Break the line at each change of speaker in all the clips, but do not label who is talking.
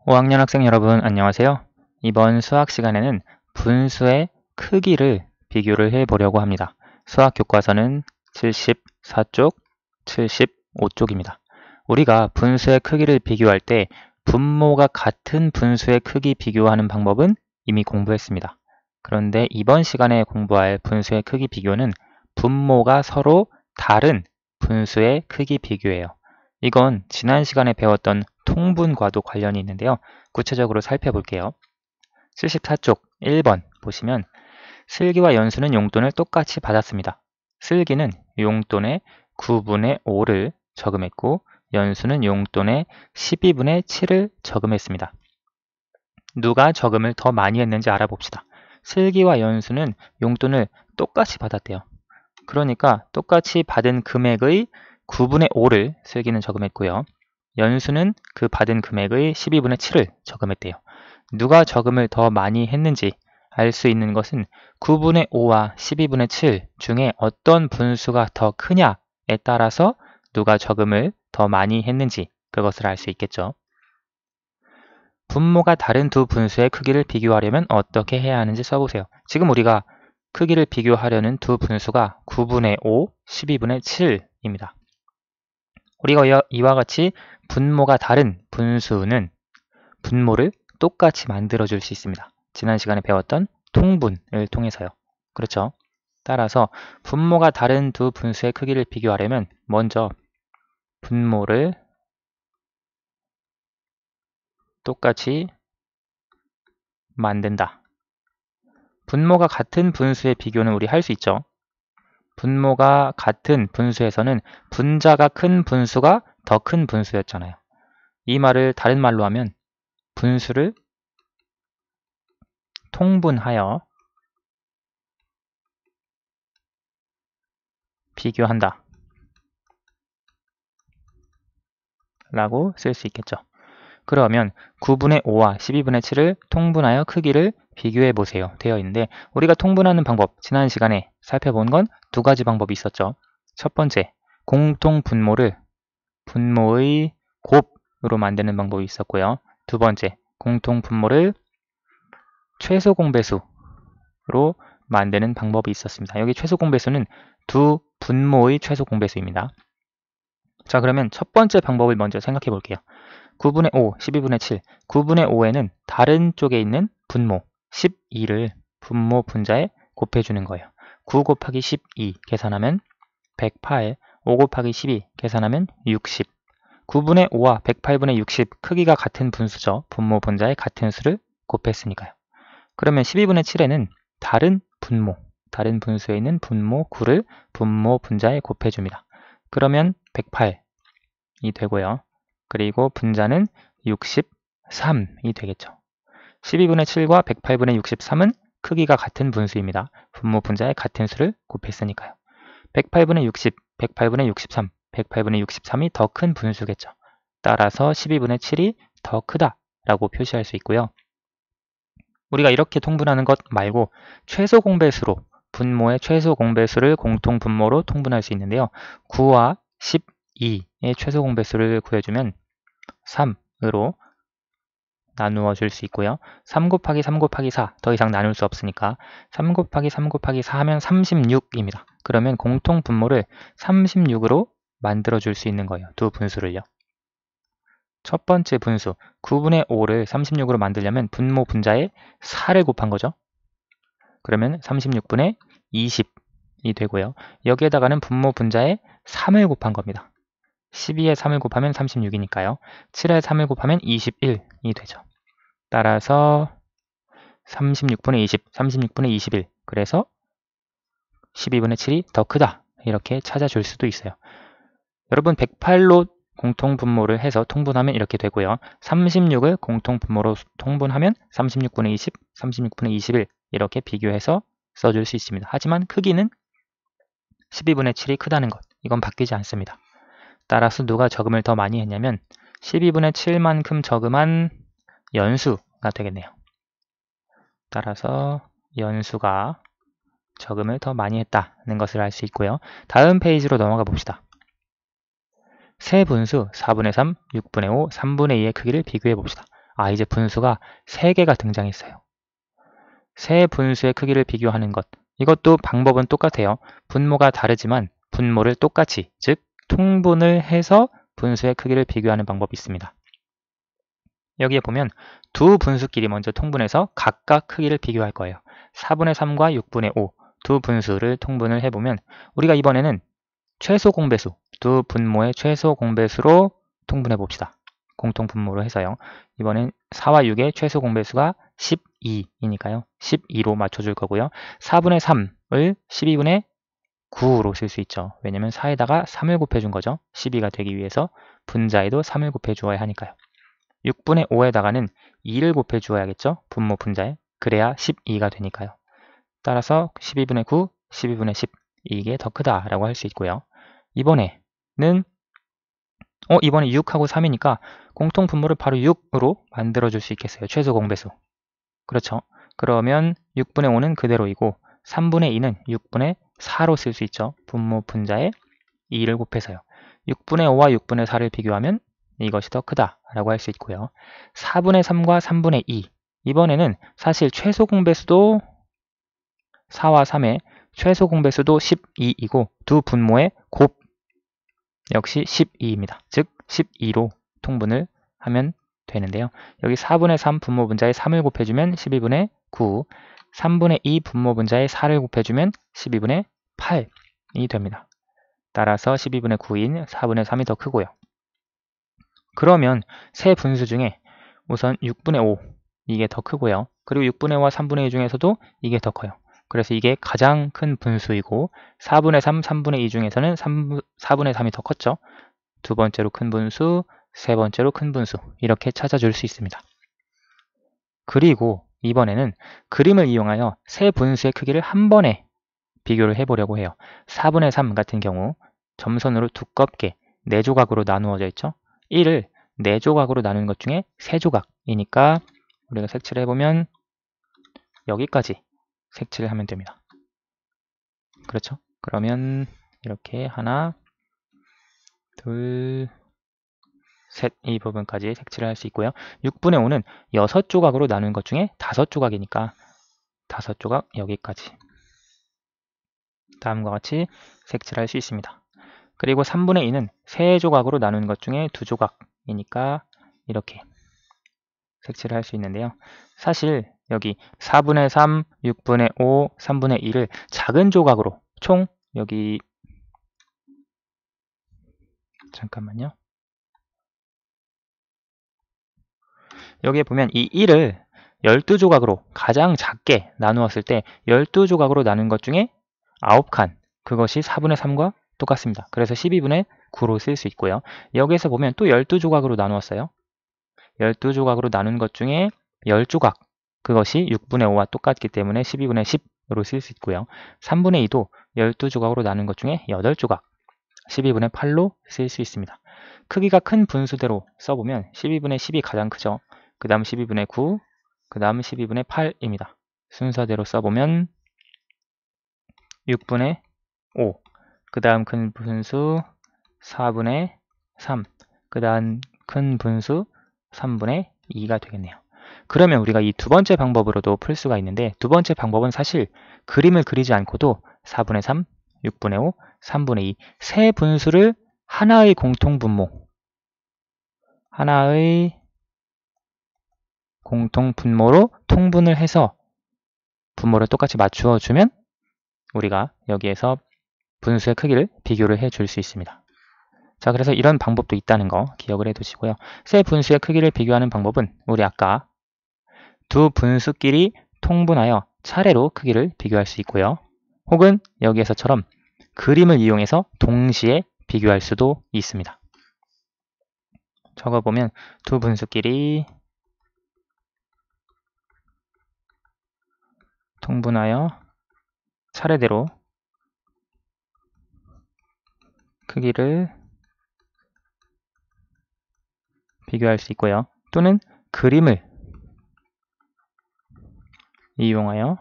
5학년 학생 여러분 안녕하세요. 이번 수학 시간에는 분수의 크기를 비교를 해 보려고 합니다. 수학 교과서는 74쪽, 75쪽입니다. 우리가 분수의 크기를 비교할 때 분모가 같은 분수의 크기 비교하는 방법은 이미 공부했습니다. 그런데 이번 시간에 공부할 분수의 크기 비교는 분모가 서로 다른 분수의 크기 비교예요. 이건 지난 시간에 배웠던 통분과도 관련이 있는데요. 구체적으로 살펴볼게요. 74쪽 1번 보시면 슬기와 연수는 용돈을 똑같이 받았습니다. 슬기는 용돈의 9분의 5를 저금했고 연수는 용돈의 12분의 7을 저금했습니다. 누가 저금을 더 많이 했는지 알아봅시다. 슬기와 연수는 용돈을 똑같이 받았대요. 그러니까 똑같이 받은 금액의 9분의 5를 슬기는 저금했고요. 연수는 그 받은 금액의 12분의 7을 저금했대요. 누가 저금을 더 많이 했는지 알 수 있는 것은 9분의 5와 12분의 7 중에 어떤 분수가 더 크냐에 따라서 누가 저금을 더 많이 했는지 그것을 알 수 있겠죠. 분모가 다른 두 분수의 크기를 비교하려면 어떻게 해야 하는지 써보세요. 지금 우리가 크기를 비교하려는 두 분수가 9분의 5, 12분의 7입니다. 우리가 이와 같이 분모가 다른 분수는 분모를 똑같이 만들어줄 수 있습니다. 지난 시간에 배웠던 통분을 통해서요. 그렇죠? 따라서 분모가 다른 두 분수의 크기를 비교하려면 먼저 분모를 똑같이 만든다. 분모가 같은 분수의 비교는 우리 할 수 있죠. 분모가 같은 분수에서는 분자가 큰 분수가 더 큰 분수였잖아요. 이 말을 다른 말로 하면 분수를 통분하여 비교한다 라고 쓸 수 있겠죠. 그러면 9분의 5와 12분의 7을 통분하여 크기를 비교해 보세요 되어 있는데 우리가 통분하는 방법 지난 시간에 살펴본 건 두 가지 방법이 있었죠. 첫 번째, 공통 분모를 분모의 곱으로 만드는 방법이 있었고요. 두 번째, 공통 분모를 최소 공배수로 만드는 방법이 있었습니다. 여기 최소 공배수는 두 분모의 최소 공배수입니다. 자, 그러면 첫 번째 방법을 먼저 생각해 볼게요. 9분의 5, 12분의 7. 9분의 5에는 다른 쪽에 있는 분모 12를 분모 분자에 곱해주는 거예요. 9 곱하기 12 계산하면 108, 5 곱하기 12 계산하면 60. 9분의 5와 108분의 60 크기가 같은 분수죠. 분모 분자에 같은 수를 곱했으니까요. 그러면 12분의 7에는 다른 분모, 다른 분수에 있는 분모 9를 분모 분자에 곱해줍니다. 그러면 108이 되고요. 그리고 분자는 63이 되겠죠. 12분의 7과 108분의 63은 크기가 같은 분수입니다. 분모 분자에 같은 수를 곱했으니까요. 108분의 60, 108분의 63, 108분의 63이 더 큰 분수겠죠. 따라서 12분의 7이 더 크다라고 표시할 수 있고요. 우리가 이렇게 통분하는 것 말고 최소 공배수로 분모의 최소 공배수를 공통 분모로 통분할 수 있는데요. 9와 12의 최소 공배수를 구해주면 3으로 나누어 줄 수 있고요. 3 곱하기 3 곱하기 4, 더 이상 나눌 수 없으니까 3 곱하기 3 곱하기 4 하면 36입니다. 그러면 공통 분모를 36으로 만들어 줄 수 있는 거예요. 두 분수를요. 첫 번째 분수 9분의 5를 36으로 만들려면 분모 분자에 4를 곱한 거죠. 그러면 36분의 20이 되고요. 여기에다가는 분모 분자에 3을 곱한 겁니다. 12에 3을 곱하면 36이니까요. 7에 3을 곱하면 21이 되죠. 따라서 36분의 20, 36분의 21. 그래서 12분의 7이 더 크다. 이렇게 찾아줄 수도 있어요. 여러분 108로 공통분모를 해서 통분하면 이렇게 되고요. 36을 공통분모로 통분하면 36분의 20, 36분의 21 이렇게 비교해서 써줄 수 있습니다. 하지만 크기는 12분의 7이 크다는 것. 이건 바뀌지 않습니다. 따라서 누가 저금을 더 많이 했냐면 12분의 7만큼 저금한 연수가 되겠네요. 따라서 연수가 저금을 더 많이 했다는 것을 알 수 있고요. 다음 페이지로 넘어가 봅시다. 세 분수 4분의 3, 6분의 5, 3분의 2의 크기를 비교해 봅시다. 이제 분수가 3개가 등장했어요. 세 분수의 크기를 비교하는 것. 이것도 방법은 똑같아요. 분모가 다르지만 분모를 똑같이, 즉 통분을 해서 분수의 크기를 비교하는 방법이 있습니다. 여기에 보면 두 분수끼리 먼저 통분해서 각각 크기를 비교할 거예요. 4분의 3과 6분의 5 두 분수를 통분을 해보면 우리가 이번에는 최소 공배수, 두 분모의 최소 공배수로 통분해 봅시다. 공통 분모로 해서요. 이번엔 4와 6의 최소 공배수가 12이니까요. 12로 맞춰줄 거고요. 4분의 3을 12분의 9로 쓸 수 있죠. 왜냐면 4에다가 3을 곱해준 거죠. 12가 되기 위해서 분자에도 3을 곱해 주어야 하니까요. 6분의 5에다가는 2를 곱해 주어야겠죠. 분모 분자에. 그래야 12가 되니까요. 따라서 12분의 9, 12분의 10 이게 더 크다라고 할 수 있고요. 이번에 6하고 3이니까 공통 분모를 바로 6으로 만들어줄 수 있겠어요. 최소 공배수. 그렇죠. 그러면 6분의 5는 그대로이고 3분의 2는 6분의 4로 쓸 수 있죠. 분모 분자에 2를 곱해서요. 6분의 5와 6분의 4를 비교하면 이것이 더 크다라고 할 수 있고요. 4분의 3과 3분의 2. 이번에는 사실 최소 공배수도 4와 3의 최소 공배수도 12이고 두 분모의 곱 역시 12입니다. 즉 12로 통분을 하면 되는데요. 여기 4분의 3 분모 분자에 3을 곱해주면 12분의 9, 3분의 2 분모 분자에 4를 곱해주면 12분의 8이 됩니다. 따라서 12분의 9인 4분의 3이 더 크고요. 그러면 세 분수 중에 우선 6분의 5 이게 더 크고요. 그리고 6분의 5와 3분의 2 중에서도 이게 더 커요. 그래서 이게 가장 큰 분수이고 4분의 3, 3분의 2 중에서는 4분의 3이 더 컸죠. 두 번째로 큰 분수, 세 번째로 큰 분수 이렇게 찾아줄 수 있습니다. 그리고 이번에는 그림을 이용하여 세 분수의 크기를 한 번에 비교를 해보려고 해요. 4분의 3 같은 경우 점선으로 두껍게 4조각으로 나누어져 있죠. 1을 4조각으로 나누는 것 중에 3조각이니까 우리가 색칠을 해보면 여기까지 색칠을 하면 됩니다. 그렇죠? 그러면 이렇게 하나, 둘, 셋 이 부분까지 색칠을 할 수 있고요. 6분의 5는 6조각으로 나눈 것 중에 5조각이니까 5조각 여기까지 다음과 같이 색칠할 수 있습니다. 그리고 3분의 2는 3조각으로 나눈 것 중에 2조각이니까 이렇게 색칠을 할 수 있는데요. 사실 여기 4분의 3, 6분의 5, 3분의 2를 작은 조각으로 총 여기 잠깐만요. 여기에 보면 이 1을 12조각으로 가장 작게 나누었을 때 12조각으로 나눈 것 중에 9칸 그것이 4분의 3과 똑같습니다. 그래서 12분의 9로 쓸 수 있고요. 여기에서 보면 또 12조각으로 나누었어요. 12조각으로 나눈 것 중에 10조각 그것이 6분의 5와 똑같기 때문에 12분의 10으로 쓸 수 있고요. 3분의 2도 12조각으로 나눈 것 중에 8조각 12분의 8로 쓸 수 있습니다. 크기가 큰 분수대로 써보면 12분의 10이 가장 크죠. 그 다음 12분의 9, 그 다음 12분의 8입니다. 순서대로 써보면 6분의 5, 그 다음 큰 분수 4분의 3, 그 다음 큰 분수 3분의 2가 되겠네요. 그러면 우리가 이 두 번째 방법으로도 풀 수가 있는데 두 번째 방법은 사실 그림을 그리지 않고도 4분의 3, 6분의 5, 3분의 2 세 분수를 하나의 공통분모, 하나의 공통분모로 통분을 해서 분모를 똑같이 맞추어 주면 우리가 여기에서 분수의 크기를 비교를 해 줄 수 있습니다. 자, 그래서 이런 방법도 있다는 거 기억을 해 두시고요. 세 분수의 크기를 비교하는 방법은 우리 아까 두 분수끼리 통분하여 차례로 크기를 비교할 수 있고요. 혹은 여기에서처럼 그림을 이용해서 동시에 비교할 수도 있습니다. 적어보면 두 분수끼리 통분하여 차례대로 크기를 비교할 수 있고요. 또는 그림을 이용하여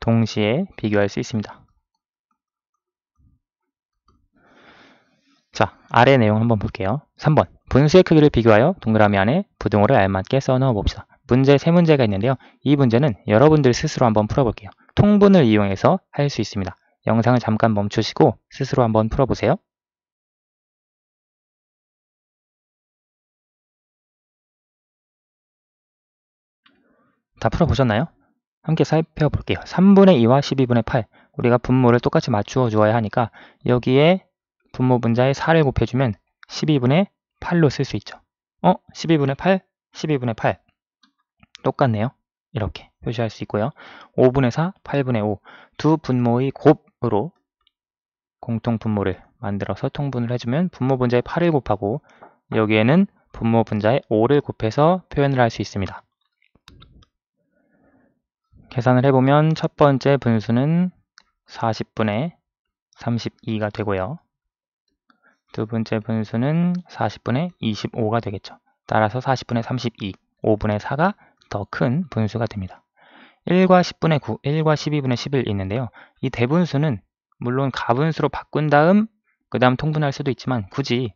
동시에 비교할 수 있습니다. 자, 아래 내용 한번 볼게요. 3번. 분수의 크기를 비교하여 동그라미 안에 부등호를 알맞게 써넣어 봅시다. 문제 3문제가 있는데요. 이 문제는 여러분들 스스로 한번 풀어볼게요. 통분을 이용해서 할 수 있습니다. 영상을 잠깐 멈추시고 스스로 한번 풀어보세요. 다 풀어보셨나요? 함께 살펴볼게요. 3분의 2와 12분의 8. 우리가 분모를 똑같이 맞추어 주어야 하니까 여기에 분모 분자에 4를 곱해주면 12분의 8로 쓸 수 있죠. 12분의 8, 12분의 8. 똑같네요. 이렇게 표시할 수 있고요. 5분의 4, 8분의 5. 두 분모의 곱으로 공통 분모를 만들어서 통분을 해주면 분모 분자에 8을 곱하고 여기에는 분모 분자에 5를 곱해서 표현을 할 수 있습니다. 계산을 해보면 첫 번째 분수는 40분의 32가 되고요. 두 번째 분수는 40분의 25가 되겠죠. 따라서 40분의 32, 5분의 4가 더 큰 분수가 됩니다. 1과 10분의 9, 1과 12분의 11 있는데요. 이 대분수는 물론 가분수로 바꾼 다음 그 다음 통분할 수도 있지만 굳이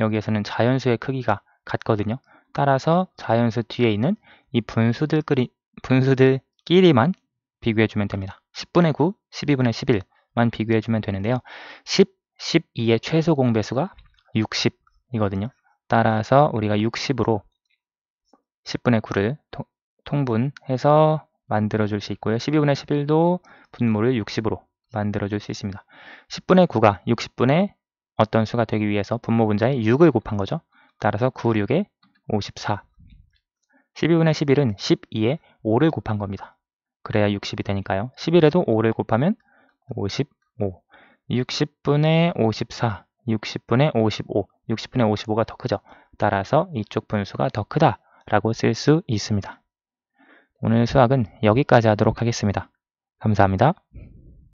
여기에서는 자연수의 크기가 같거든요. 따라서 자연수 뒤에 있는 이 분수들끼리만 비교해주면 됩니다. 10분의 9, 12분의 11만 비교해주면 되는데요. 10, 12의 최소 공배수가 60이거든요. 따라서 우리가 60으로 10분의 9를 통분해서 만들어줄 수 있고요. 12분의 11도 분모를 60으로 만들어줄 수 있습니다. 10분의 9가 60분의 어떤 수가 되기 위해서 분모 분자에 6을 곱한 거죠. 따라서 9, 6에 54. 12분의 11은 12에 5를 곱한 겁니다. 그래야 60이 되니까요. 11에도 5를 곱하면 55. 60분의 54, 60분의 55, 60분의 55가 더 크죠. 따라서 이쪽 분수가 더 크다라고 쓸 수 있습니다. 오늘 수학은 여기까지 하도록 하겠습니다. 감사합니다.